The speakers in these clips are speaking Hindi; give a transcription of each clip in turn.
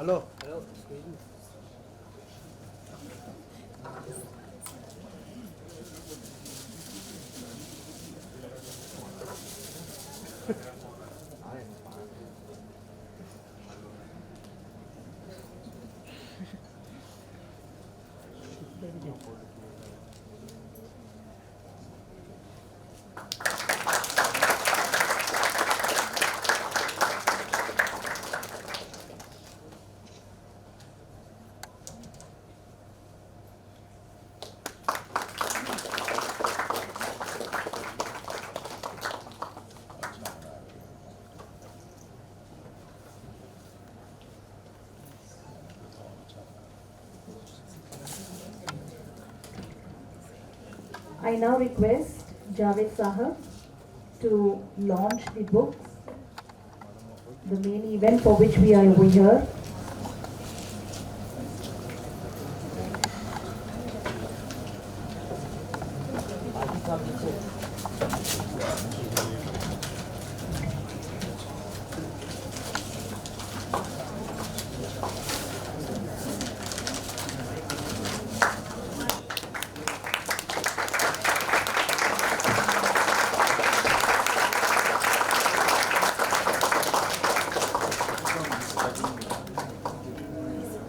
Hello. Hello. I now request Javed Sahab to launch the books, the main event for which we are over here.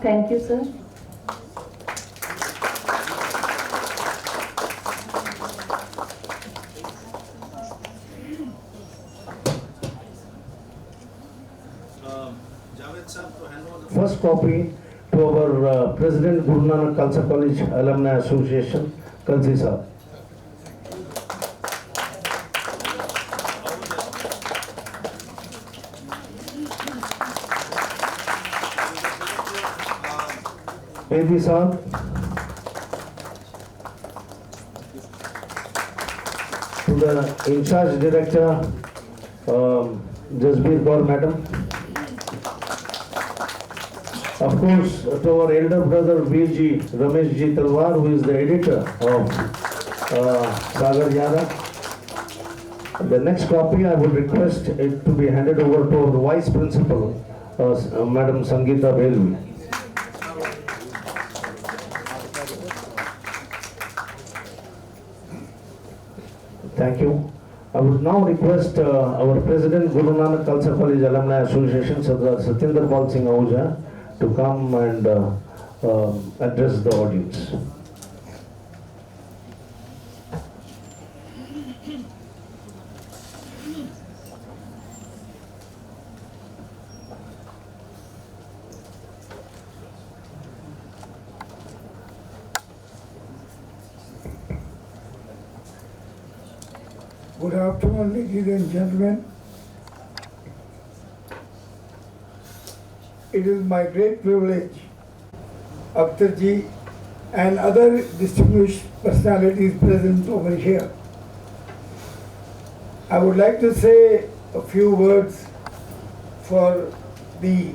Thank you, sir. First copy to our President Guru Nanak Khalsa College Alumni Association, Kalsi Sahab. Baby Sahab. To the in charge director, Jasbir Kaur Madam. Of course, to our elder brother VG Ramesh Ji Talwar, who is the editor of Sagar Yada. The next copy, I would request it to be handed over to our Vice Principal, Madam Sangeeta Belvi. Thank you. I would now request our President Guru Nanak Khalsa College Alumni Association, Sardar Satinder Pal Singh Ahuja, to come and address the audience. Good afternoon, ladies and gentlemen. It is my great privilege, Akhtar ji and other distinguished personalities present over here. I would like to say a few words for the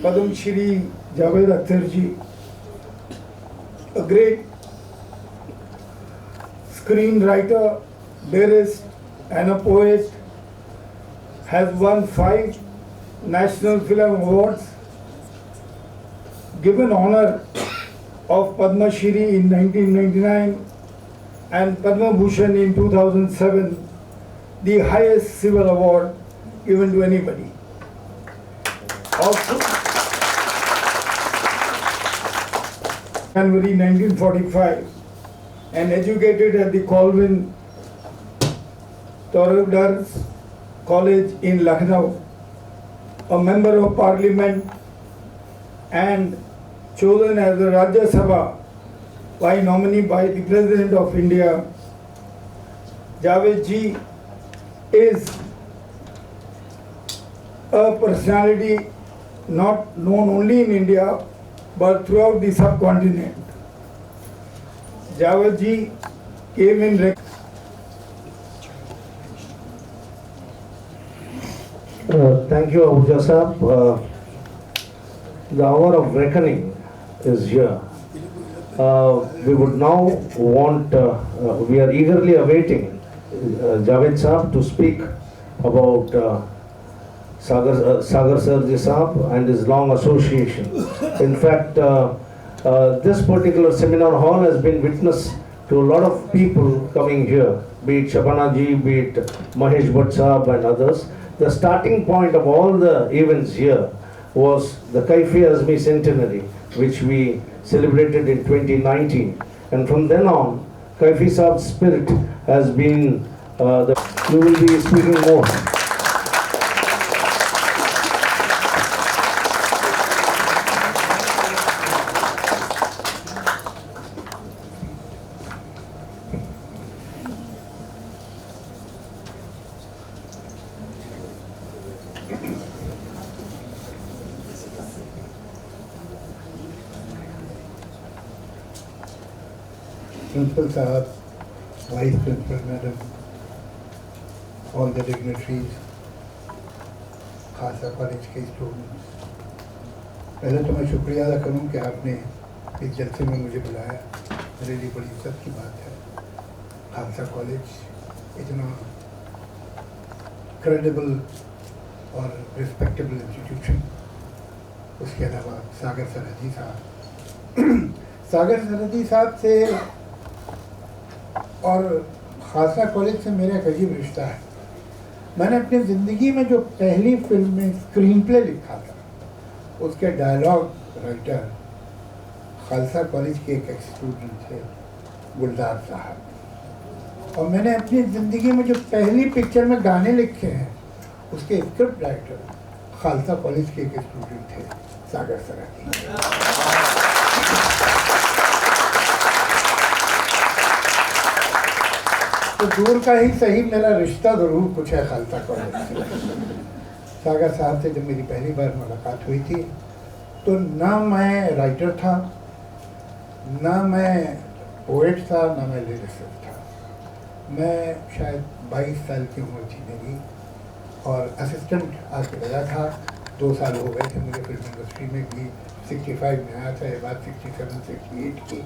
Padam Shri Javed Akhtar ji, a great screenwriter, lyrist, and a poet, has won 5 National Film Awards, given honor of Padma Shri in 1999 and Padma Bhushan in 2007, the highest civil award given to anybody. Also, January 1945, and educated at the Colvin Tauradars College in Lucknow, a member of Parliament and chosen as the Rajya Sabha by nominee by the President of India. Javed ji is a personality not known only in India but throughout the subcontinent. Javed ji came in Thank you, Ahuja Sahab. The hour of reckoning is here. We would now want, we are eagerly awaiting Javed Sahab to speak about Sagar Sarji Saab and his long association. In fact, this particular seminar hall has been witness to a lot of people coming here, be it Shabana ji, be it Mahesh Bhatt Saab and others. The starting point of all the events here was the Kaifi Azmi Centenary, which we celebrated in 2019. And from then on, Kaifi Saab's spirit has been you will be speaking more. Principal Sahab, Vice Principal Madam, all the dignitaries, खासा कॉलेज के स्टूडेंट्स, पहले तो मैं शुक्रिया अदा करूं कि आपने इस जलसे में मुझे बुलाया। मेरे लिए बड़ी इज्जत की बात है। खालसा कॉलेज इतना क्रेडिबल और रिस्पेक्टेबल इंस्टीट्यूशन, उसके अलावा सागर सरहदी साहब सागर सरहदी साहब से और खालसा कॉलेज से मेरा एक अजीब रिश्ता है। मैंने अपनी ज़िंदगी में जो पहली फिल्म में स्क्रीन प्ले लिखा था, उसके डायलॉग राइटर खालसा कॉलेज के एक स्टूडेंट थे, गुलजार साहब। और मैंने अपनी ज़िंदगी में जो पहली पिक्चर में गाने लिखे हैं, उसके स्क्रिप्ट राइटर खालसा कॉलेज के एक स्टूडेंट थे, सागर सरहदी। तो दूर का ही सही मेरा रिश्ता ज़रूर कुछ है खालसा कॉलेज से। सागर साहब से जब मेरी पहली बार मुलाकात हुई थी, तो ना मैं राइटर था, ना मैं पोएट था, ना मैं लिरिसिस्ट था। मैं शायद 22 साल की उम्र थी मेरी, और असिस्टेंट आके लगा था। 2 साल हो गए थे मुझे फिल्म इंडस्ट्री में भी। 65 में आया था, ये बात 67 68 की।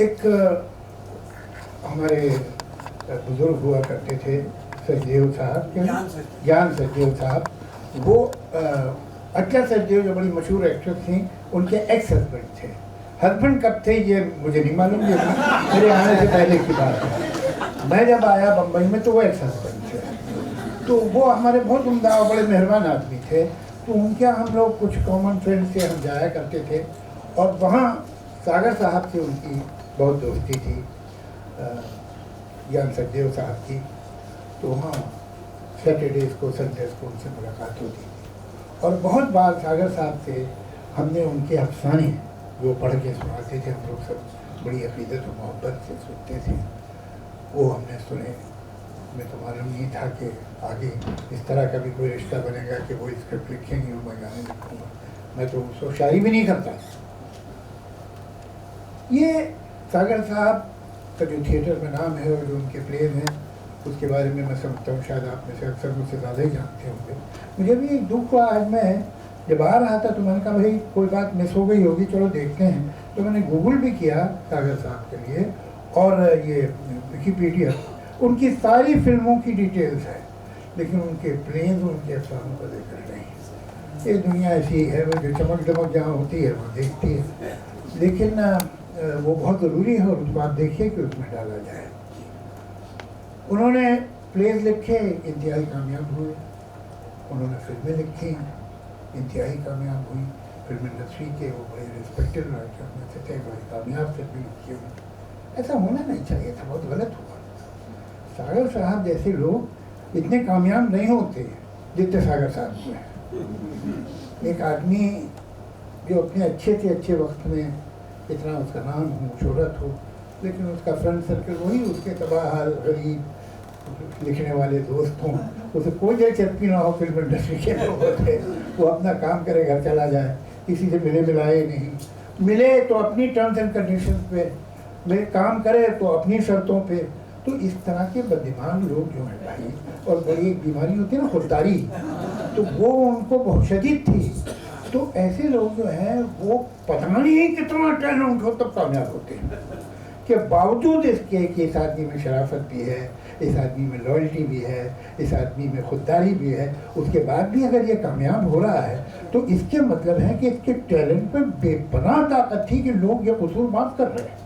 एक हमारे बुजुर्ग हुआ करते थे, सचदेव साहब, ज्ञान सचदेव साहब। वो अटला सचदेव जो बड़ी मशहूर एक्ट्रेस थी, उनके एक्स हस्बैंड थे। हस्बैंड कब थे ये मुझे नहीं मालूम, ये मेरे आने से पहले की बात है। मैं जब आया बम्बई में तो वो एक्स हस्बैंड थे। तो वो हमारे बहुत उम्दा और बड़े मेहरबान आदमी थे। तो उनके हम लोग कुछ कॉमन फ्रेंड से हम जाया करते थे, और वहाँ सागर साहब से उनकी बहुत दोस्ती थी, ज्ञान सचदेव साहब की। तो वहाँ सैटरडेज को संडेज को उनसे मुलाकात होती थी। और बहुत बार सागर साहब से हमने उनके अफसाने जो पढ़ के सुनाते थे, हम लोग सब बड़ी अकीदत और मोहब्बत से सुनते थे, वो हमने सुने। मैं तो मालूम नहीं था कि आगे इस तरह का भी कोई रिश्ता बनेगा कि वो स्क्रिप्ट लिखेंगे और मैं गाने लिखूँगा। मैं तो उसको शायरी भी नहीं करता। ये सागर साहब का जो थिएटर में नाम है और जो उनके प्लेज हैं, उसके बारे में मैं समझता हूँ शायद आप में से अक्सर मुझसे ज़्यादा ही जानते होंगे। मुझे भी एक दुख हुआ, आज मैं जब आ रहा था तो मैंने कहा भाई कोई बात मिस हो गई होगी, चलो देखते हैं। तो मैंने गूगल भी किया सागर साहब के लिए, और ये विकीपीडिया, उनकी सारी फिल्मों की डिटेल्स है, लेकिन उनके प्लेन्स, उनके अफसानों का जिक्र नहीं। ये दुनिया ऐसी है, वो जो चमक दमक जहाँ होती है वहाँ देखती है, लेकिन वो बहुत ज़रूरी है, और उसको आप देखिए कि उसमें डाला जाए। उन्होंने प्लेस लिखे, इंतहाई कामयाब हुए। उन्होंने फिल्में लिखी, इंतहाई कामयाब हुई। फिल्म इंडस्ट्री के वो बड़े रिस्पेक्टेड राइटर में से थे, बड़ी कामयाब फिल्में लिखी हुई। ऐसा होना नहीं चाहिए था, बहुत गलत हुआ। सागर साहब जैसे लोग इतने कामयाब नहीं होते जितने सागर साहब हुए। एक आदमी जो अपने अच्छे से अच्छे वक्त में इतना उसका नाम हो, शोहरत हो, लेकिन उसका फ्रेंड सर्कल वही उसके तबाह हाल, गरीब लिखने वाले दोस्त हों, उसे कोई दिलचस्पी ना हो फिल्म इंडस्ट्री के लोग होते। वो अपना काम करे, घर चला जाए, किसी से मिले मिलाए नहीं, मिले तो अपनी टर्म्स एंड कंडीशंस पे, मेरे काम करे तो अपनी शर्तों पे। तो इस तरह के बददिमाग लोग जो हैं भाई, और बड़ी एक बीमारी होती है ना खुददारी, तो वो उनको बहुत शदीद थी। तो ऐसे लोग जो हैं वो पता नहीं कितना टैलेंट हो तब कामयाब होते हैं, कि बावजूद इसके कि इस आदमी में शराफत भी है, इस आदमी में लॉयल्टी भी है, इस आदमी में खुददारी भी है, उसके बाद भी अगर ये कामयाब हो रहा है तो इसके मतलब है कि इसके टैलेंट में बेपनाह ताकत थी कि लोग ये कसूर माफ कर रहे हैं।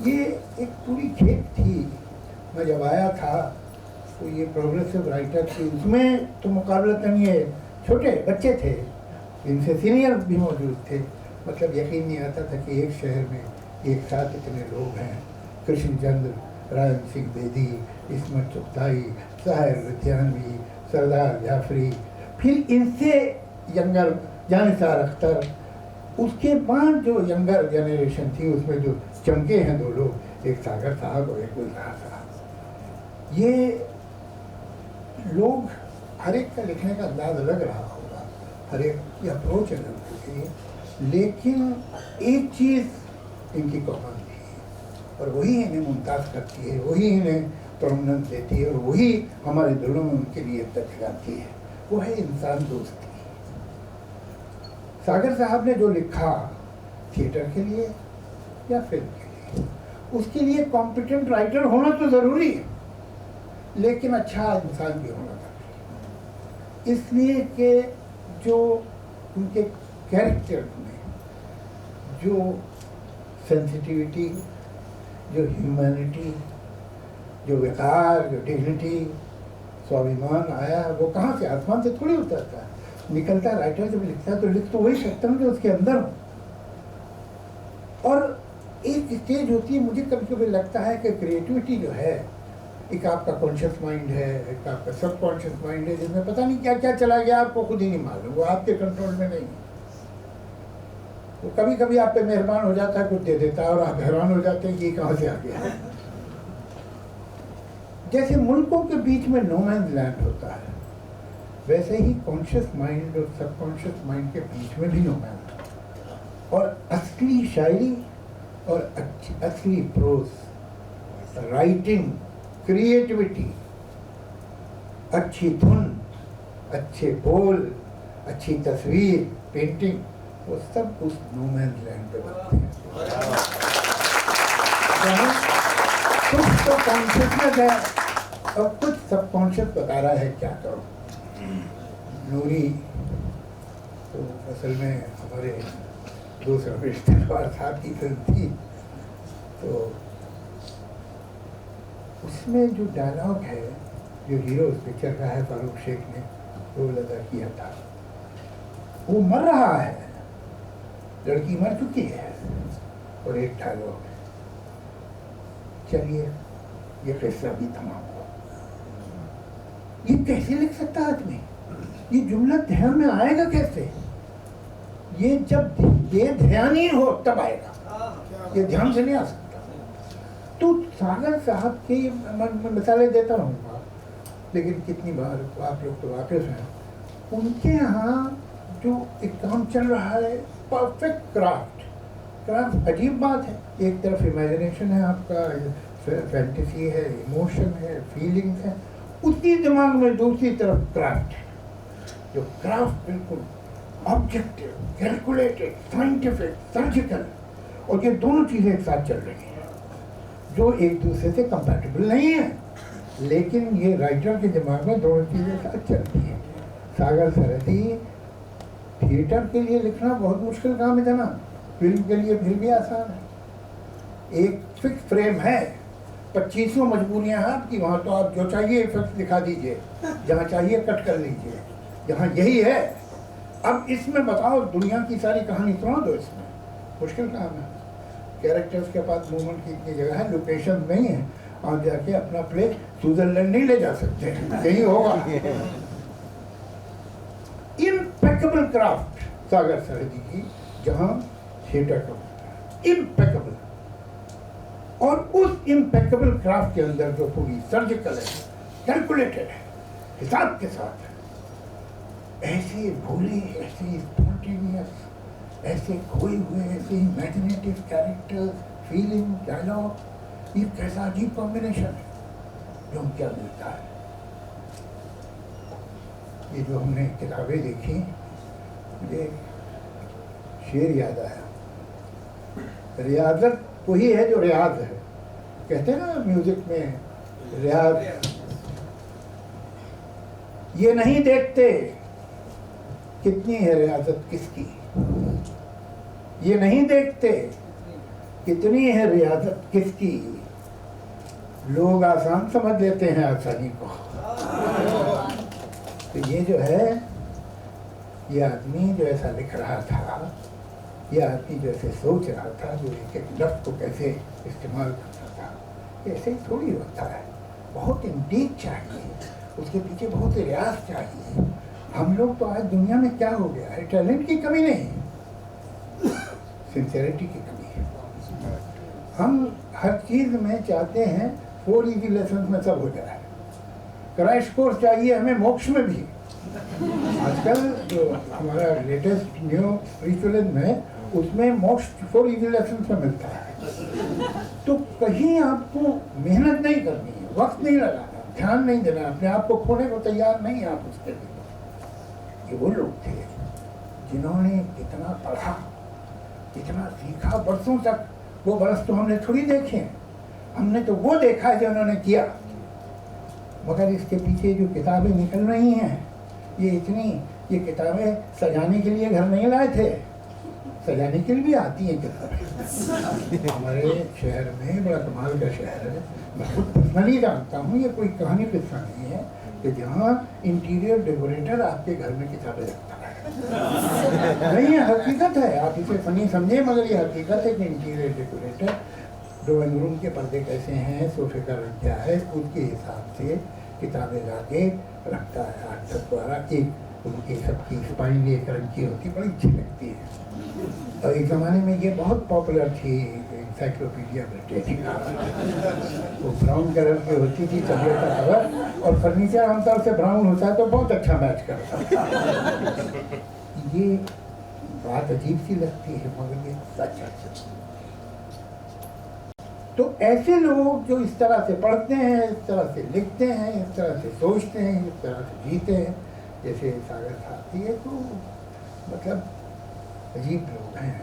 ये एक पूरी खेप थी। मैं जब आया था तो ये प्रोग्रेसिव राइटर थी, उसमें तो मुकाबलतन ये छोटे बच्चे थे, इनसे सीनियर भी मौजूद थे। मतलब यकीन नहीं आता था कि एक शहर में एक साथ इतने लोग हैं। कृष्णचंद्र, रायन सिंह बेदी, इस्मत चुगताई, साहिर लुधियानवी, सरदार जाफरी, फिर इनसे यंगर जानिसार अख्तर, उसके बाद जो यंगर जनरेशन थी उसमें जो चमके हैं दो लोग, एक सागर साहब और एक गुलजार साहब। ये लोग हर एक का लिखने का अंदाज अलग रहा होगा, हर एक की अप्रोच अलग होगी, लेकिन एक चीज़ इनकी कॉमन थी और वही इन्हें मुमताज़ करती है, वही इन्हें प्रोमिनेंस देती है और वही हमारे दिलों में उनके लिए जगाती है, वो है इंसान दोस्ती। सागर साहब ने जो लिखा थिएटर के लिए या फिल्म के लिए, उसके लिए कॉम्पिटेंट राइटर होना तो ज़रूरी है, लेकिन अच्छा इंसान भी होना चाहिए। इसलिए कि जो उनके कैरेक्टर में जो सेंसिटिविटी, जो ह्यूमैनिटी, जो विकार, जो डिग्निटी, स्वाभिमान आया, वो कहाँ से? आसमान से थोड़ी उतरता है, निकलता। राइटर जब लिखता है तो लिख तो वही सकता हूँ जो उसके अंदर हो। और एक स्टेज होती है, मुझे कभी कभी लगता है कि क्रिएटिविटी जो है, एक आपका कॉन्शियस माइंड है, एक आपका सब कॉन्शियस माइंड है, जिसमें पता नहीं क्या क्या चला गया, आपको खुद ही नहीं मालूम, वो आपके कंट्रोल में नहीं है। तो कभी कभी आप पे मेहरबान हो जाता है, कुछ दे देता है और आप हैरान हो जाते हैं कि ये कहाँ से आ गया। जैसे मुल्कों के बीच में नो मैन्स लैंड होता है, वैसे ही कॉन्शियस माइंड और सबकॉन्शियस माइंड के बीच में भी नो मैन। और असली शायरी और असली प्रोज, राइटिंग, क्रिएटिविटी, अच्छी धुन, अच्छे बोल, अच्छी तस्वीर, पेंटिंग, वो सब उस नो मैन लैंड पे बनते हैं। कुछ तो कॉन्शियसनेस है और कुछ सबकॉन्शियस बता रहा है क्या करो। नूरी तो असल में हमारे दूसरे रमेश तलवार साहब की फिल्म थी, तो उसमें जो डायलॉग है, जो हीरो उस पिक्चर का है, फारूक शेख ने रोल अदा किया था, वो मर रहा है, लड़की मर चुकी है, और एक डायलॉग है, चलिए ये किस्सा भी तमाम हुआ। ये कैसे लिख सकता आदमी? ये जुमला ध्यान में आएगा कैसे? ये जब बेध्यानी हो तब आएगा, ये ध्यान से नहीं आ सकता। तो सागर साहब की मैं मिसालें देता रहूँगा, लेकिन कितनी बार आप लोग तो वाकिफ हैं, उनके यहाँ जो एक काम चल रहा है, परफेक्ट क्राफ्ट अजीब बात है। एक तरफ इमेजिनेशन है आपका, फैंटेसी है, इमोशन है, फीलिंग है, उसकी दिमाग में दूसरी तरफ क्राफ्ट है, जो क्राफ्ट बिल्कुल ऑब्जेक्टिव, कैलकुलेटेड, साइंटिफिक, सर्जिकल, और ये दोनों चीज़ें एक साथ चल रही हैं जो एक दूसरे से कंपैटिबल नहीं है, लेकिन ये राइटर के दिमाग में दोनों चीज़ें साथ चलती हैं। सागर सरहदी थिएटर के लिए लिखना बहुत मुश्किल काम है ना, फिल्म के लिए फिर भी आसान है। एक फिक्स फ्रेम है, 25 मजबूरियाँ हैं आपकी, वहाँ तो आप जो चाहिए इफेक्ट दिखा दीजिए, जहाँ चाहिए कट कर लीजिए, यहाँ यही है। अब इसमें बताओ, दुनिया की सारी कहानी सुना दो, इसमें मुश्किल काम है। कैरेक्टर्स के पास मूवमेंट की इतनी जगह है, लोकेशन नहीं है, आप जाके अपना प्ले स्विट्जरलैंड नहीं ले जा सकते, यही होगा। इम्पेकेबल क्राफ्ट सागर सरहदी की, जहाँ थिएटर का इम्पेकेबल, और उस इम्पेकेबल क्राफ्ट के अंदर जो पूरी सर्जिकल है, कैलकुलेटेड है, हिसाब के साथ है, ऐसे भोले, ऐसे स्पॉन्टेनियस, ऐसे खोए हुए, ऐसे इमेजिनेटिव कैरेक्टर्स, फीलिंग, डायलॉग, ये कैसा अजीब कॉम्बिनेशन है जो क्या मिलता है। ये जो हमने किताबें देखी, मुझे शेर याद आया, रियाजत वही है जो रियाज है, कहते हैं ना म्यूजिक में रियाज। ये नहीं देखते कितनी है रियाजत किसकी, ये नहीं देखते कितनी है रियाजत किसकी, लोग आसान समझ लेते हैं आसानी को। तो ये जो है, ये आदमी जो ऐसा लिख रहा था, ये आदमी जो ऐसे सोच रहा था, जो एक एक लफ्ज़ को कैसे इस्तेमाल करता था, ऐसे ही थोड़ी होता है। बहुत इंटीक चाहिए, उसके पीछे बहुत रियाज चाहिए। हम लोग तो आज दुनिया में क्या हो गया है, टैलेंट की कमी नहीं, सिंसियरिटी की कमी है। हम हर चीज़ में चाहते हैं 4 इजी लेसन में सब हो जाए, क्रैश कोर्स चाहिए हमें मोक्ष में भी। आजकल जो हमारा लेटेस्ट न्यू स्पिरिचुअलिज्म है, उसमें मोक्ष 4 इजी लेसन में मिलता है। तो कहीं आपको मेहनत नहीं करनी है, वक्त नहीं लगाना, ध्यान नहीं देना, अपने आप को खोने को तैयार नहीं आप उसके लिए। ये वो लोग थे जिन्होंने इतना पढ़ा, इतना सीखा, बरसों तक। वो बरस तो हमने थोड़ी देखे हैं, हमने तो वो देखा है जो उन्होंने किया। मगर इसके पीछे जो किताबें निकल रही हैं, ये किताबें सजाने के लिए घर नहीं लाए थे, सजाने के लिए भी आती हैं किताबें। हमारे शहर में बड़ा कमाल का शहर है, मैं खुद पर्सनली जानता हूँ, ये कोई कहानी किस्सा नहीं है, कि जहाँ इंटीरियर डेकोरेटर आपके घर में किताबें रखता है। नहीं, ये हकीकत है, आप इसे फनी समझे, मगर ये हकीकत है कि इंटीरियर डेकोरेटर ड्राइंग रूम के पर्दे कैसे हैं, सोफे का रंग क्या है, उसके हिसाब से किताबें ला के रखता है। आर्टिस्ट द्वारा एक उनकी सबकी स्पाइन एक रंग की होती, बड़ी अच्छी लगती है। और एक ज़माने में ये बहुत पॉपुलर थी इंसाइक्लोपीडिया ब्रिटानिका, वो ब्राउन कलर की होती थी, चलिए का कवर, और फर्नीचर आमतौर से ब्राउन होता है तो बहुत अच्छा मैच करता है। ये बात अजीब सी लगती है, मगर ये सच है। तो ऐसे लोग जो इस तरह से पढ़ते हैं, इस तरह से लिखते हैं, इस तरह से सोचते हैं, इस तरह से जीते हैं, जैसे सागर साहब, ये तो मतलब अजीब लोग हैं।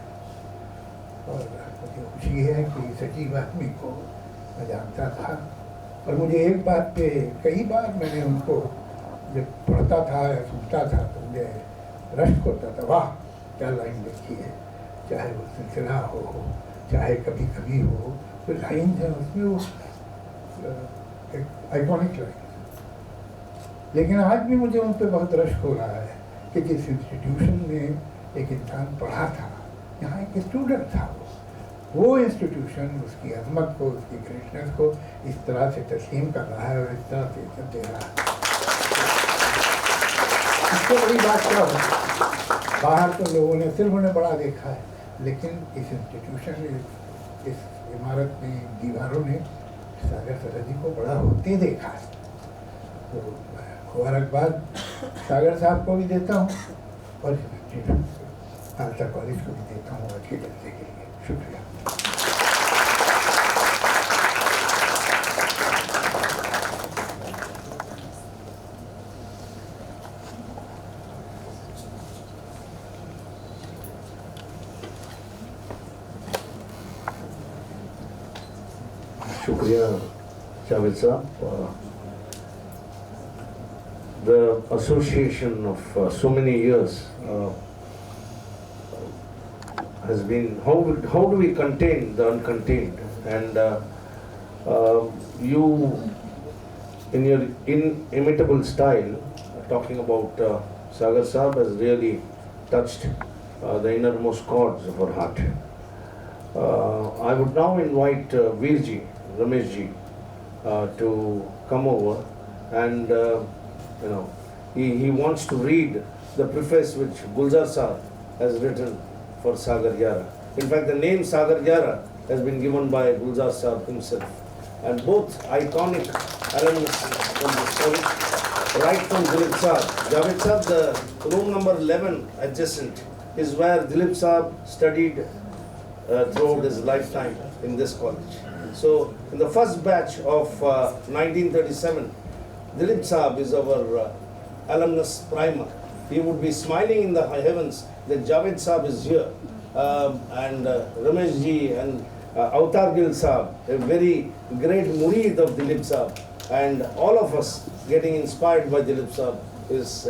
और मुझे खुशी है कि सजीव आदमी को मैं जानता था, और मुझे एक बात पे कई बार मैंने उनको जब पढ़ता था या सुनता था तो मुझे रश्क होता था, वाह क्या लाइन लिखी है। चाहे वो सिलसिला हो, चाहे कभी कभी हो, तो लाइन है उसमें, वो एक आइकॉनिक लाइन। लेकिन आज भी मुझे उन पर बहुत रश्क हो रहा है कि जिस इंस्टीट्यूशन में एक इंसान पढ़ा था, यहाँ एक स्टूडेंट था, वो इंस्टीट्यूशन उसकी अजमत को, उसकी ग्रेटनेस को इस तरह से तस्लीम कर रहा है और इस तरह से इज्जत दे रहा है। इससे बड़ी बात क्या हो, बाहर तो लोगों ने सिर्फ उन्हें बड़ा देखा है, लेकिन इस इंस्टीट्यूशन ने, इस इमारत में, दीवारों ने सागर सरहदी को बड़ा होते देखा है। तो मुबारकबाद सागर साहब को भी देता हूँ और खालसा कॉलेज को भी देता हूँ आज के जलसे के लिए। शुक्रिया। Shukriya, Javed Saab. The association of so many years has been, how do we contain the uncontained? And you, in your inimitable style, talking about Sagar Saab, has really touched the innermost chords of our heart. I would now invite Veerji, Rameshji, to come over, and he wants to read the preface which Gulzar Saab has written for Sagar Yara. In fact, the name Sagar Yara has been given by Gulzar Saab himself, and both iconic alumnus from this college, right from Dilip Saab. Javed Saab, the room number 11 adjacent is where Dilip Saab studied throughout his lifetime in this college. So, in the first batch of 1937, Dilip Saab is our alumnus primer. He would be smiling in the high heavens that Javed Saab is here. and Ramesh ji and Avtar Gil Saab, a very great murid of Dilip Saab, and all of us getting inspired by Dilip Saab is,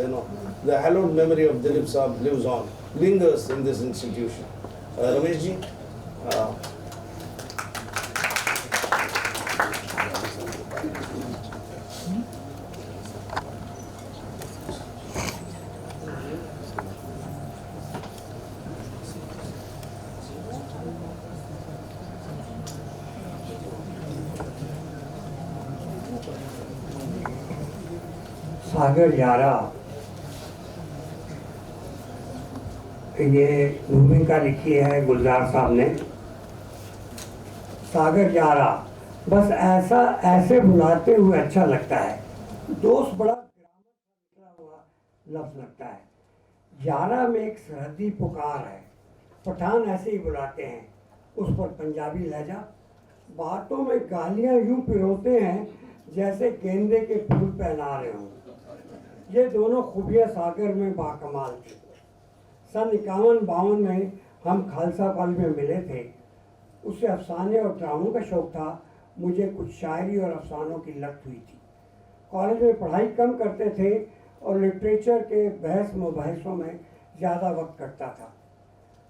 the hallowed memory of Dilip Saab lives on, lingers in this institution. Ramesh ji. सागर यारा, ये भूमिका लिखी है गुलजार साहब ने। सागर यारा, बस ऐसा ऐसे बुलाते हुए अच्छा लगता है। दोस्त बड़ा ग्रामर का निकला हुआ लफ्ज लगता है। यारा में एक सरहदी पुकार है। पठान ऐसे ही बुलाते हैं, उस पर पंजाबी लहजा। बातों में गालियां यूं पिरोते हैं जैसे गेंदे के फूल पहना रहे हों। ये दोनों खूबियाँ सागर में बाकमाल थी। सन 51-52 में हम खालसा कॉलेज में मिले थे। उसे अफसाने और ड्रामों का शौक़ था, मुझे कुछ शायरी और अफसानों की लत हुई थी। कॉलेज में पढ़ाई कम करते थे और लिटरेचर के बहस मुबाहिसों में ज़्यादा वक्त कटता था।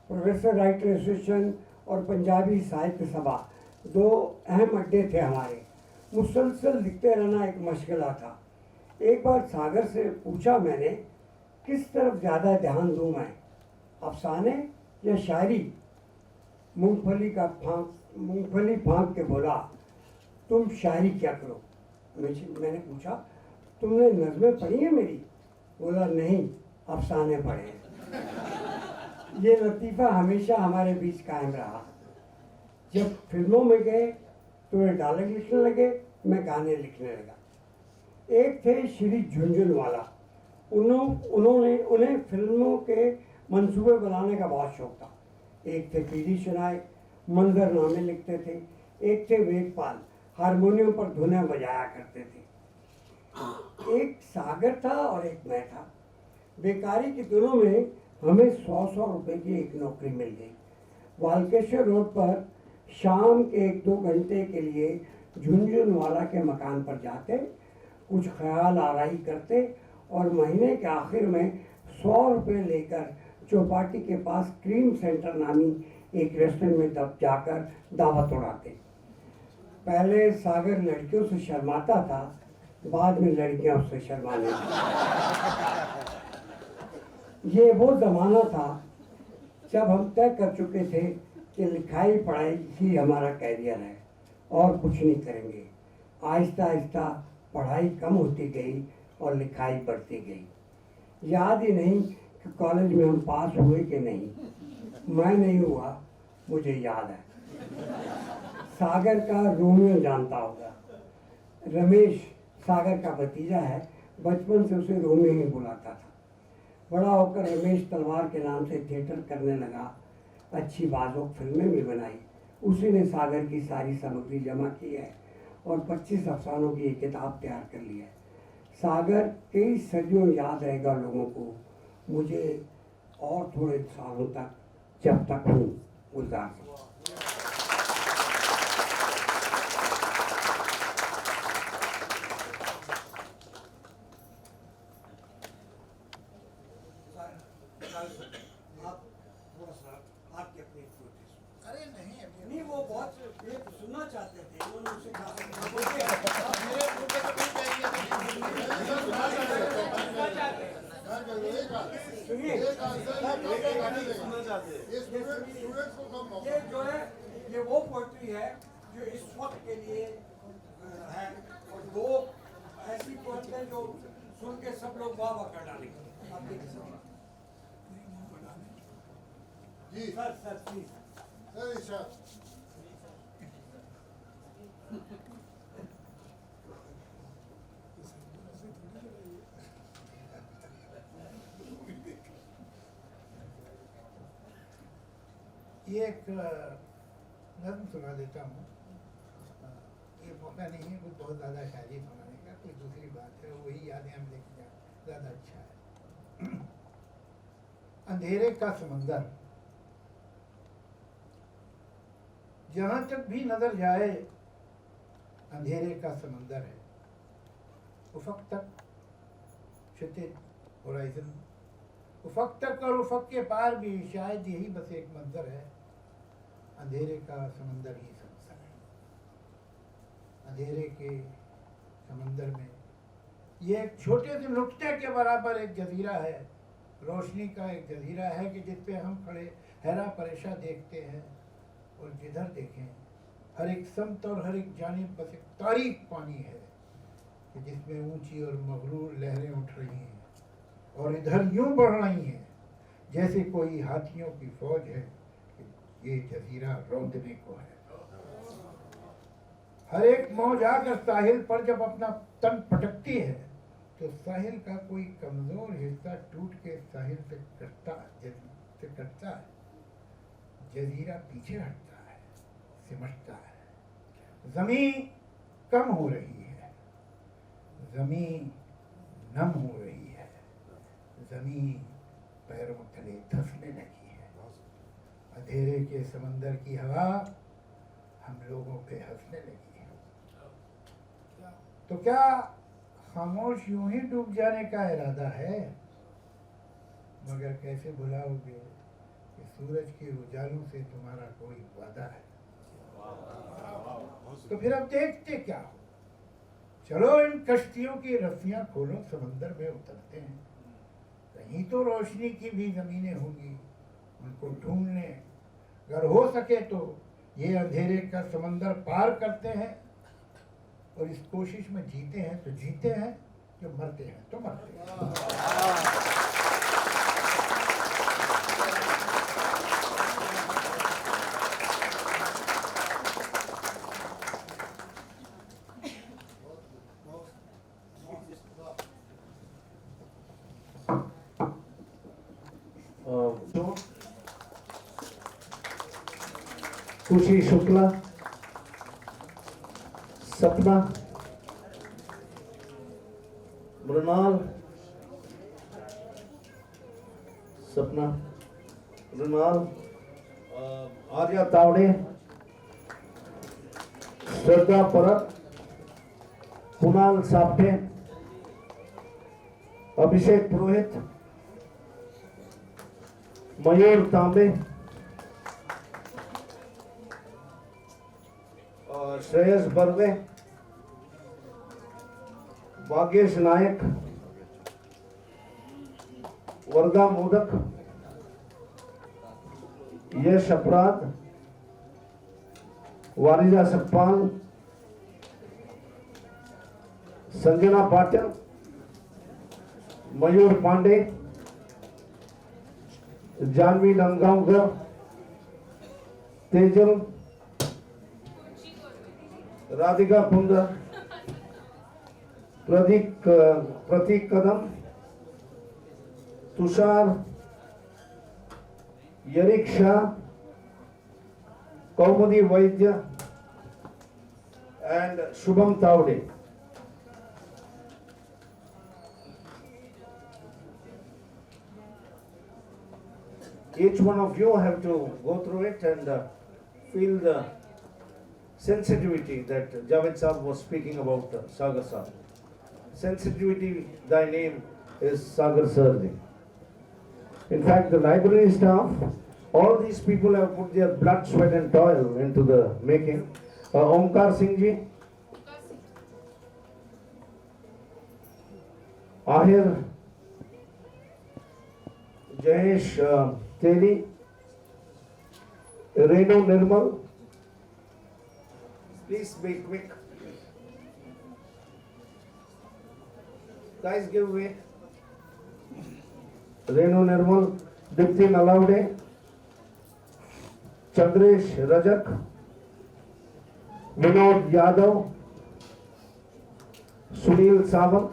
प्रोफेसर राइटर एसोसिएशन और पंजाबी साहित्य सभा दो अहम अड्डे थे हमारे। मुसलसल लिखते रहना एक मशगला था। एक बार सागर से पूछा मैंने, किस तरफ ज़्यादा ध्यान दूँ मैं, अफसाने या शायरी? मूंगफली फाँक के बोला, तुम शायरी क्या करो। मैंने पूछा, तुमने नज़में पढ़ी है मेरी? बोला, नहीं, अफसाने पढ़े हैं। ये लतीफ़ा हमेशा हमारे बीच कायम रहा। जब फिल्मों में गए तो वे डायलॉग लिखने लगे, मैं गाने लिखने लगा। एक थे श्री झुंझुनवाला, उन्हें फिल्मों के मंसूबे बनाने का बहुत शौक था। एक थे पीडी शनाय, मंजरनामे लिखते थे। एक थे वेदपाल, हारमोनियम पर धुनें बजाया करते थे। एक सागर था और एक मैं था। बेकारी के दिनों में हमें 100 रुपए की एक नौकरी मिल गई। वालकेश्वर रोड पर शाम के 1-2 घंटे के लिए झुंझुनवाला के मकान पर जाते, कुछ ख्याल आराई करते और महीने के आखिर में 100 रुपये लेकर चौपाटी के पास क्रीम सेंटर नामी एक रेस्टोरेंट में जाकर दावत उड़ाते। पहले सागर लड़कियों से शर्माता था, बाद में लड़कियां उससे शर्माने लगी। ये वो ज़माना था जब हम तय कर चुके थे कि लिखाई पढ़ाई ही हमारा कैरियर है और कुछ नहीं करेंगे। आहिस्ता आहिस्ता पढ़ाई कम होती गई और लिखाई बढ़ती गई। याद ही नहीं कि कॉलेज में हम पास हुए कि नहीं। मैं नहीं हुआ, मुझे याद है। सागर का रोमियो जानता होगा। रमेश सागर का भतीजा है, बचपन से उसे रोमियो ही बुलाता था। बड़ा होकर रमेश तलवार के नाम से थिएटर करने लगा। अच्छी बाज़ोक फिल्में भी बनाई। उसी ने सागर की सारी सामग्री जमा की है और 25 अफसानों की एक किताब तैयार कर ली है। सागर कई सदियों याद रहेगा लोगों को, मुझे और थोड़े सालों तक, जब तक हूँ गुलजार। अरे नहीं, नहीं, वो बहुत सुनना चाहते थे, उन्होंने उसे कहा ये जो है, ये वो पोएट्री है जो इस वक्त के लिए है, और वो ऐसी पोएट्री है जो सुन के सब लोग वाह वाह कर डालेंगे। आप देख सकते हैं। जी सर प्लीज। ये एक नज्म सुना देता हूँ। ये मौका नहीं है कुछ बहुत ज़्यादा शायरी सुनाने का, कोई दूसरी बात है, वही यादें हम लेके जाए, ज़्यादा अच्छा है। अंधेरे का समंदर जहाँ तक भी नजर जाए अंधेरे का समंदर है, उफक तक क्षितिज होराइजन, उफक तक और उफक के पार भी शायद यही बस एक मंजर है, अंधेरे का समंदर ही संसार है। अंधेरे के समंदर में ये एक छोटे से नुक्ते के बराबर एक जजीरा है, रोशनी का एक जजीरा है कि जिस पे हम खड़े हैरा परेशा देखते हैं और जिधर देखें हर एक समत और हर एक जानिब बस एक तारीक पानी है कि जिसमें ऊंची और मगरूर लहरें उठ रही हैं और इधर यूं बढ़ रही हैं जैसे कोई हाथियों की फौज है कि ये जजीरा रौंदने को है। हर एक मौज आकर साहिल पर जब अपना तन पटकती है तो साहिल का कोई कमजोर हिस्सा टूट के साहिल से कटता है, जजीरा पीछे हटता है, सिमटता है। जमीन कम हो रही है, जमीन नम हो रही है, जमीन पैरों तले धंसने लगी है। अंधेरे के समंदर की हवा हम लोगों पे हंसने लगी है। तो क्या खामोश यूं ही डूब जाने का इरादा है? मगर कैसे भुलाओगे कि सूरज के उजालों से तुम्हारा कोई वादा है? तो फिर अब देखते क्या हो? चलो इन कश्तियों की रस्सियां खोलो, समंदर में उतरते हैं। कहीं तो रोशनी की भी जमीनें होंगी, उनको ढूंढने, अगर हो सके तो ये अंधेरे का समंदर पार करते हैं और इस कोशिश में जीते हैं तो जीते हैं, जो मरते हैं तो मरते हैं। खुशी शुक्ला, सपना, मृणाल, सपना, मृणाल, आर्या तावड़े, श्रद्धा परब, कुणाल साप्टे, अभिषेक पुरोहित, मयूर तांबे, श्रेयस बर्वे, भाग्येश नायक, वर्धा मोदक, यश अपराध, वारिजा सप्पाल, संजना पाटिल, मयूर पांडे, जानवी नंदगांवकर, तेजल, राधिका पुंजा, प्रतीक कदम, तुषार, यरिक शाह, कौमुदी वैद्य and Shubham Tavde. Each one of you have to go through it and feel the sensitivity that Javed Saab was speaking about Sagar Saab. Sensitivity, thy name is Sagar Sarji. In fact, the library staff, all these people have put their blood, sweat and toil into the making. Omkar Singh ji, Ahir, Jayesh Teli, Renu Nirmal. Please be quick. Guys, give way. Renu Nirmal, Dipti Nalaude, Chandresh Rajak, Vinod Yadav, Sunil Sawant,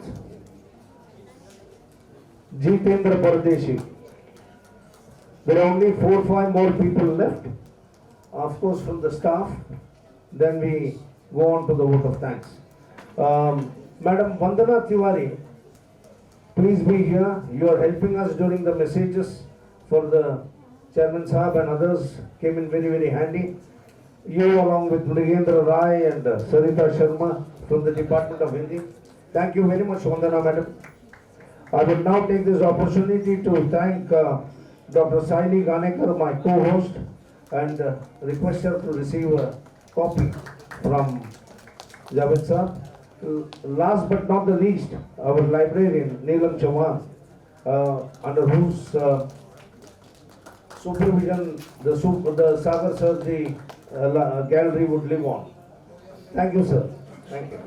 Jitendra Pardeshi. There are only 4 or 5 more people left, of course from the staff. Then we go on to the vote of thanks. Madam Vandana Tiwari, please be here. You are helping us during the messages for the Chairman Sahab and others came in very, very handy. you along with Mrigendra Rai and Sarita Sharma from the Department of Hindi. Thank you very much, Vandana Madam. I would now take this opportunity to thank Dr. Saini Ganekar, my co-host, and request her to receive a copy from Javed sir. Last but not the least, our librarian Neelam Chauhan, under whose supervision the Sagar Sarji gallery would live on. Thank you, sir. Thank you.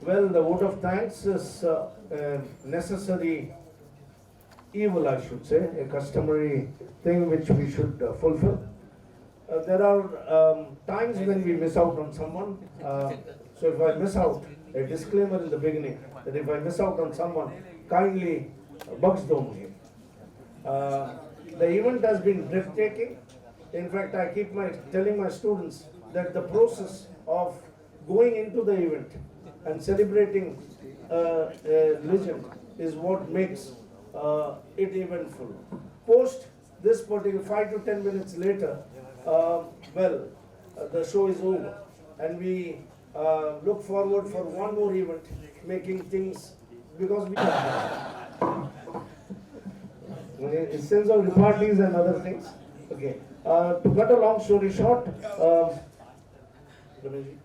Well, the vote of thanks is a necessary evil, I should say, a customary thing which we should fulfill. There are times when we miss out on someone. So if I miss out, a disclaimer in the beginning that if I miss out on someone, kindly bugs don't me. The event has been breathtaking. In fact, I keep telling my students that the process of going into the event and celebrating a legend is what makes it eventful. Post this particular 5 to 10 minutes later, the show is over, and we look forward for one more event, making things, because we in sense of repartees and other things. Okay. To cut a long story short, Ramesh ji.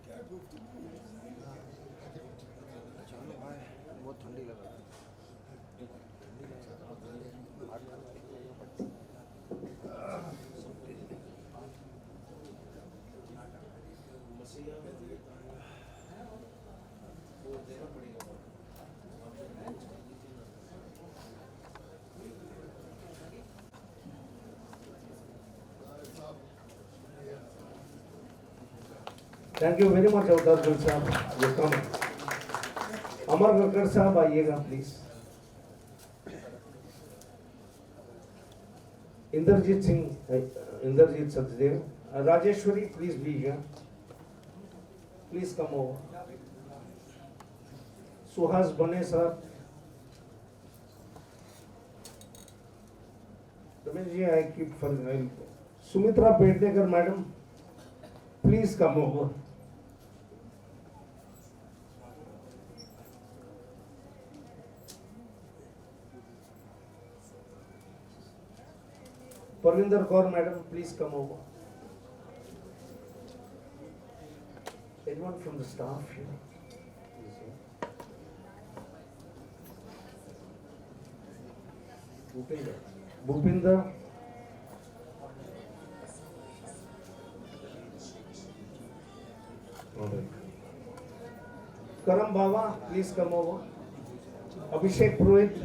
Thank you very much, Avtar Gal साहब, ये कम अमर गकर साहब आइएगा please. Inderjit Singh, Inderjit Sachdev, Rajeshwari please be here, please come over. Suhas Bane sahab, Ramesh ji I keep forgetting. Sumitra Pednekar madam, please come over. Parvinder Kaur madam, please come over. Anyone from the staff here? Bhupinder. Bhupinder. Karam Baba, please come over. Abhishek Purohit.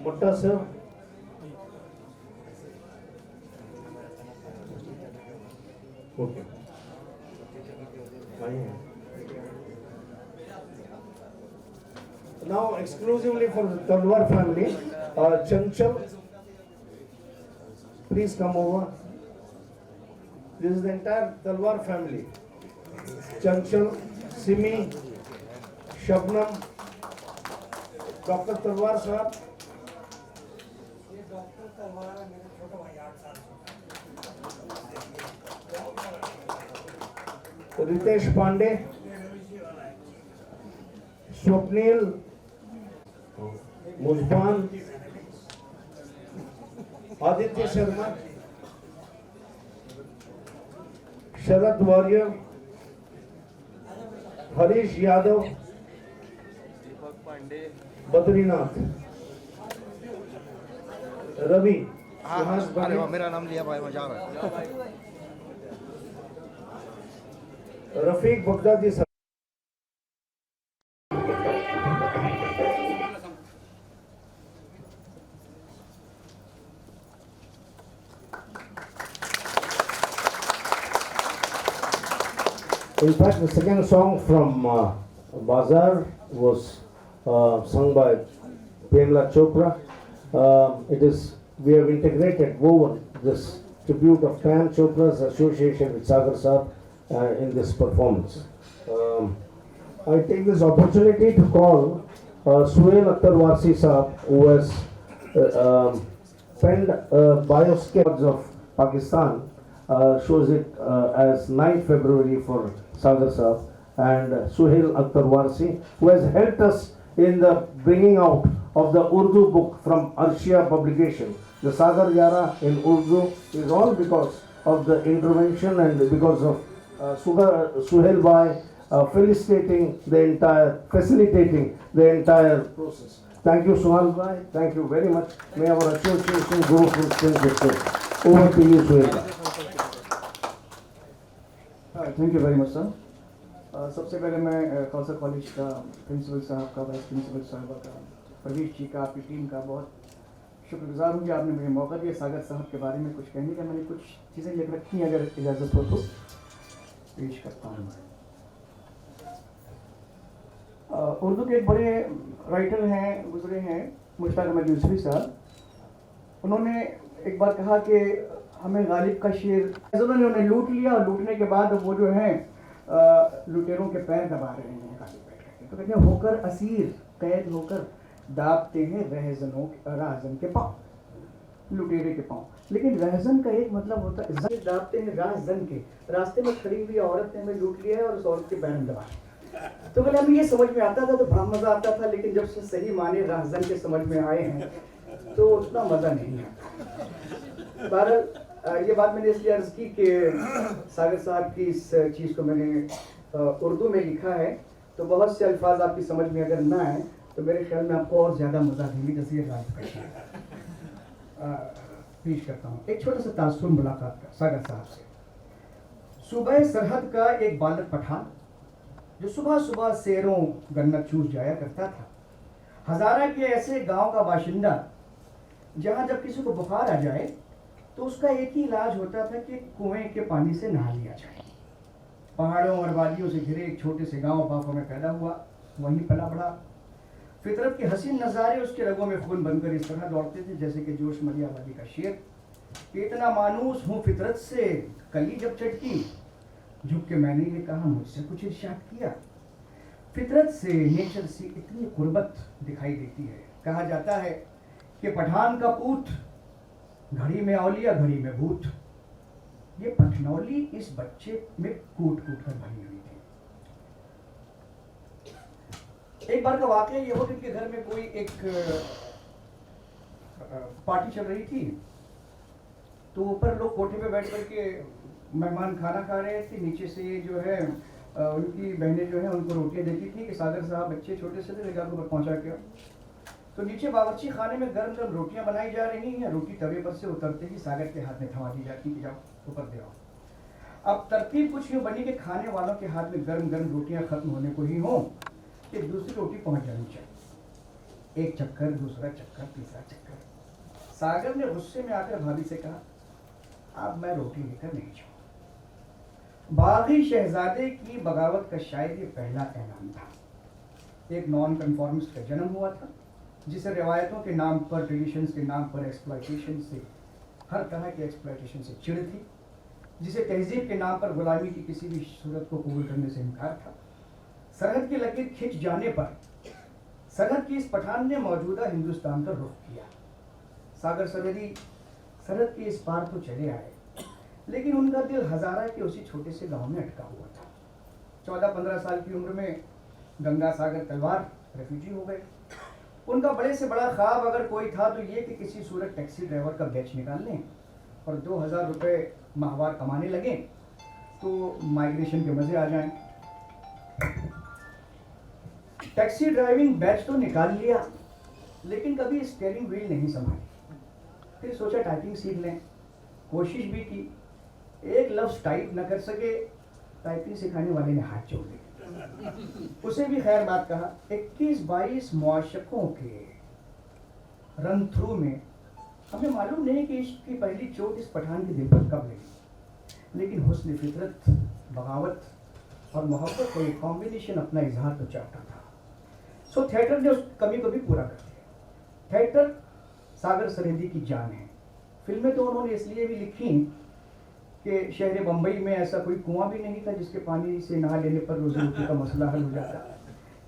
Mutta sir. Okay. Now exclusively for the Talwar family, Chanchal, please come over. This is the entire Talwar family. Chanchal, Simi, Shabnam, Dr. Talwar sahab. Ritesh Pandey, Swapnil, Mujban, Aditya Sharma, Sharad Warrier, Harish Yadav, Badrinath, Ravi. हाँ, मेरा नाम लिया भाई, मजा आ रहा है. Rafiq Baghdadi sahab. In fact, the second song from Bazaar was sung by Premla Chopra. We have integrated, woven this tribute of Prem Chopra's association with Sagar Saab in this performance. I take this opportunity to call Suhail Akhtar Warsi Saab, who has penned biosketch of Pakistan, shows it as 9th February for Sagar Saab, and Suhail Akhtar Warsi, who has helped us in the bringing out of the Urdu book from Arshia publication. The Sagar Yara in Urdu is all because of the intervention and because of Suhail Bhai facilitating the entire process. Thank you, Suhail Bhai. Thank you very much. May our association grow full strength. Over to you, Suhail Bhai. Thank you very much sir. सबसे पहले मैं खालसा कॉलेज का प्रिंसिपल साहब का, वाइस प्रिंसिपल साहबा का, प्रवीश जी का, आपकी टीम का बहुत शुक्रगुजार हूँ कि आपने मुझे मौका दिया सागर साहब के बारे में कुछ कहने का। मैंने कुछ चीज़ें लिख रखी हैं, अगर इजाज़त हो तो पेश करता हूँ। उर्दू के एक बड़े राइटर हैं, गुजरे हैं, मुश्ताक अहमद यूसुफी साहब। उन्होंने एक बार कहा कि हमें गालिब का शेर, उन्होंने उन्हें लूट लिया और लूटने के बाद वो जो है लुटेरों के पैर दबा रहे हैं गालिब बैठ करके। तो कहते हैं होकर असीर कैद होकर दाबते हैं राहजन के पाँव, लुटेरे के पाँव। लेकिन रहजन का एक मतलब होता है दाबते हैं राहजन के, रास्ते में खड़ी हुई औरत ने हमें लूट लिया है और उस औरत के पैर दबाए। तो कहते हमें ये समझ में आता था तो बड़ा मज़ा आता था, लेकिन जब से सही माने राहजन के समझ में आए हैं तो उतना मज़ा नहीं आता। बहरहाल ये बात मैंने इसलिए अर्ज़ की कि सागर साहब की इस चीज़ को मैंने उर्दू में लिखा है, तो बहुत से अल्फाज आपकी समझ में अगर ना आए तो मेरे ख्याल में आपको और ज़्यादा मज़ा देंगे। जैसे ये पेश करता हूँ एक छोटा सा तासुर मुलाकात का सागर साहब से। सुबह सरहद का एक बालक पठान जो सुबह सुबह शेरों गन्नत चूस जाया करता था। हज़ारा के ऐसे गांव का बाशिंदा जहां जब किसी को बुखार आ जाए तो उसका एक ही इलाज होता था कि कुएं के पानी से नहा लिया जाए। पहाड़ों और वादियों से घिरे एक छोटे से गांव बाफों में पैदा हुआ, वहीं पला बढ़ा। फितरत के हसीन नज़ारे उसके रगों में खून बनकर इस तरह दौड़ते थे जैसे कि जोश मरी आबादी का शेर कि इतना मानूस हूँ फितरत से, कली जब चटकी झुक के मैंने ये कहा मुझसे कुछ इरशाद किया। फितरत से, नेचर से इतनी कुर्बत दिखाई देती है। कहा जाता है कि पठान का पूत घड़ी में औलिया घड़ी में भूत। ये पठनौली इस बच्चे में कूट कूट कर भरी हुई थी। एक बार का वाकया ये हो कि घर में कोई एक पार्टी चल रही थी, तो ऊपर लोग कोठे पे बैठ करके मेहमान खाना खा रहे थे। नीचे से जो है उनकी बहनें जो है उनको रोटियां देती थी कि सागर साहब बच्चे छोटे से थे ऊपर पहुंचा के। तो नीचे बावर्ची खाने में गर्म गर्म रोटियां बनाई जा रही हैं। रोटी तवे पर से उतरते ही सागर के हाथ में थमा दी जाती कि जाओ ऊपर दे आओ। अब तरतीब कुछ यूँ बनी कि खाने वालों के हाथ में गर्म गर्म रोटियां खत्म होने को ही हों कि दूसरी रोटी पहुंच जानी चाहिए। एक चक्कर, दूसरा चक्कर, तीसरा चक्कर। सागर ने गुस्से में आकर भाभी से कहा अब मैं रोटी लेकर नहीं जाऊँ। बागी शहजादे की बगावत का शायद ये पहला ऐलान था। एक नॉन कन्फॉर्मिस्ट का जन्म हुआ था जिसे रिवायतों के नाम पर, ट्रेडिशंस के नाम पर, एक्सप्लॉयटेशन से, हर तरह के एक्सप्लॉयटेशन से चिढ़ थी, जिसे तहजीब के नाम पर गुलामी की किसी भी सूरत को कबूल करने से इनकार था। सरहद की लकीर खिंच जाने पर सरहद की इस पठान ने मौजूदा हिंदुस्तान का रुख किया। सागर सरहद के इस पार तो चले आए, लेकिन उनका दिल हज़ारा के उसी छोटे से गांव में अटका हुआ था। 14-15 साल की उम्र में गंगा सागर तलवार रेफ्यूजी हो गए। उनका बड़े से बड़ा ख्वाब अगर कोई था तो ये कि किसी सूरत टैक्सी ड्राइवर का बैच निकाल लें और 2000 रुपये माहवार कमाने लगे तो माइग्रेशन के मज़े आ जाएं। टैक्सी ड्राइविंग बैच तो निकाल लिया, लेकिन कभी स्टीयरिंग व्हील नहीं संभाली। फिर सोचा टाइपिंग सीख लें, कोशिश भी की। एक लफ्ज़ टाइप न कर सके, टाइपिंग सिखाने वाले ने हाथ जोड़ दिए। उसे भी खैर बात कहा। 21-22 मुआशकों के रन थ्रू में हमें मालूम नहीं कि इसकी पहली चोट इस पठान के दिल पर कब लगी, लेकिन हुस्न फितरत, बगावत और मोहब्बत का एक कॉम्बिनेशन अपना इजहार तो चाहता था। सो थिएटर ने उस कमी को भी पूरा कर दिया। थिएटर सागर सरहदी की जान है। फिल्में तो उन्होंने इसलिए भी लिखी कि शहर बम्बई में ऐसा कोई कुआं भी नहीं था जिसके पानी से नहा लेने पर रोजी रोटी का मसला हल हो जाता,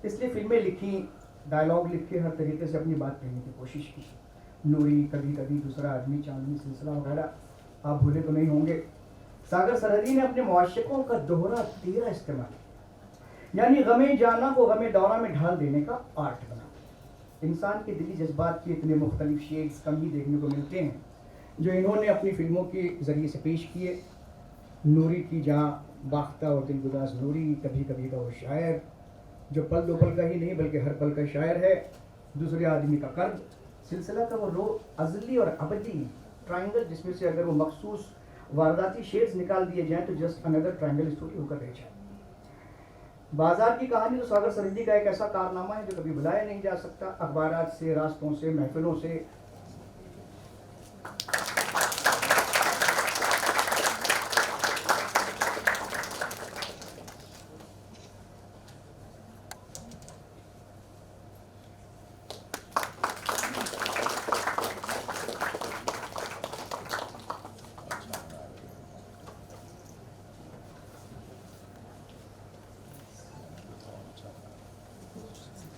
इसलिए फिल्में लिखी, डायलॉग लिख के हर तरीके से अपनी बात कहने की कोशिश की। नूरी, कभी कभी, दूसरा आदमी, चांदनी, सिलसिला वगैरह आप भूले तो नहीं होंगे। सागर सरहदी ने अपने मुआशिकों का दोहरा तीरा इस्तेमाल किया, यानी गमे जाना को गमे दौरा में ढाल देने का आर्ट बना। इंसान के दिली जज्बात के इतने मुख्तलिफ शेड्स कम ही देखने को मिलते हैं जो इन्होंने अपनी फिल्मों के ज़रिए से पेश किए। नूरी की जहाँ बाख्ता और दिलगुदाज नूरी, कभी कभी का वो शायर जो पल दो पल का ही नहीं बल्कि हर पल का शायर है, दूसरे आदमी का कर्ज, सिलसिला का वो रो अजली और अबदी ट्रायंगल जिसमें से अगर वो मखसूस वारदाती शेड्स निकाल दिए जाएं तो जस्ट अनदर ट्रायंगल स्टोरी होकर रह जाए। बाजार की कहानी तो सागर सरहदी का एक ऐसा कारनामा है जो कभी भुलाया नहीं जा सकता। अखबारात से, रास्तों से, महफिलों से